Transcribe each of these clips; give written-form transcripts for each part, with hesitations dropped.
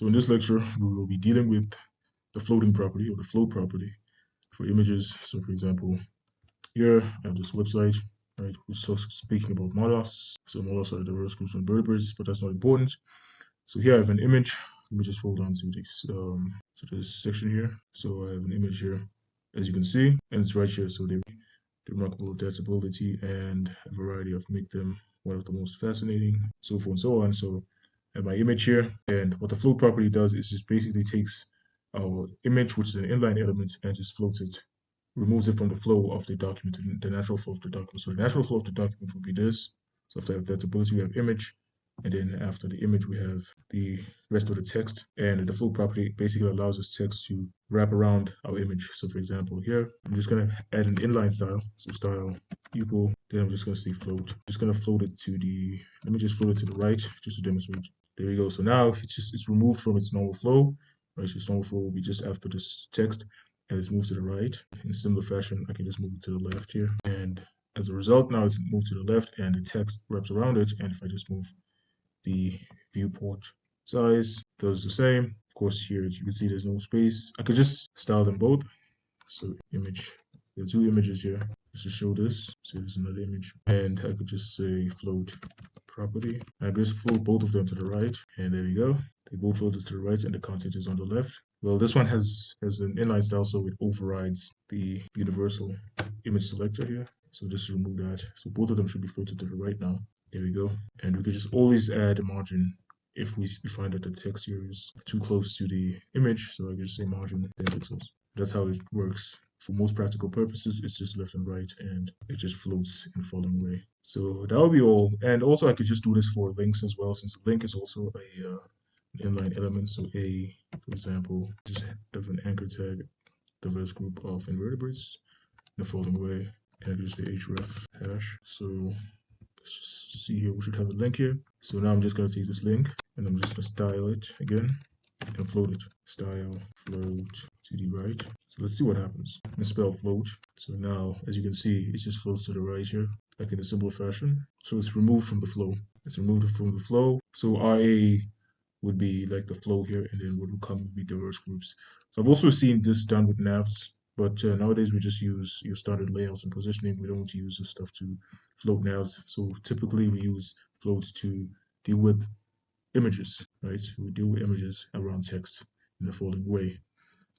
So in this lecture, we will be dealing with the floating property or the float property for images. So for example, here I have this website, right, which is speaking about mollusks. So mollusks are diverse groups of invertebrates, but that's not important. So here I have an image. Let me just scroll down to this section here. So I have an image here, as you can see, and it's right here. So the remarkable adaptability and a variety of make them one of the most fascinating, so forth and so on. So I have my image here, and what the float property does is just basically takes our image, which is an inline element, and just floats it, removes it from the flow of the document, the natural flow of the document. So the natural flow of the document would be this. So after adaptability, we have image, and then after the image, we have the rest of the text. And the float property basically allows this text to wrap around our image. So for example, here, I'm just going to add an inline style. So style equal, then I'm just going to say float. I'm just going to float it to the, let me just float it to the right, just to demonstrate. There we go. So now it's removed from its normal flow. Right, so its normal flow will be just after this text, and it's moved to the right. In a similar fashion, I can just move it to the left here. And as a result, now it's moved to the left and the text wraps around it. And if I just move the viewport size, does the same. Of course, here you can see there's no space. I could just style them both. So image, there are two images here just to show this. So there's another image, and I could just say float property. I could just float both of them to the right, and there we go. They both floated to the right, and the content is on the left. Well, this one has an inline style, so it overrides the universal image selector here. So just remove that. So both of them should be floated to the right now. There we go. And we could just always add a margin if we find that the text here is too close to the image. So I could just say margin 10 pixels. That's how it works. For most practical purposes, it's just left and right, and it just floats in the following way. So that will be all. And also, I could just do this for links as well, since a link is also an inline element. So for example, just have an anchor tag, diverse group of invertebrates, in the following way, and I could just say href hash. So let's just see here, we should have a link here. So now I'm just going to take this link, and I'm just going to style it again and float it. Style float to the right. So let's see what happens. I'm going to spell float. So now, as you can see, it just floats to the right here, like in a similar fashion. So it's removed from the flow. It's removed from the flow. So RA would be like the flow here, and then what would come would be diverse groups. So I've also seen this done with navs, but nowadays we just use your standard layouts and positioning. We don't use this stuff to float navs. So typically we use floats to deal with images, right? We deal with images around text in the following way.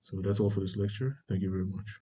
So that's all for this lecture. Thank you very much.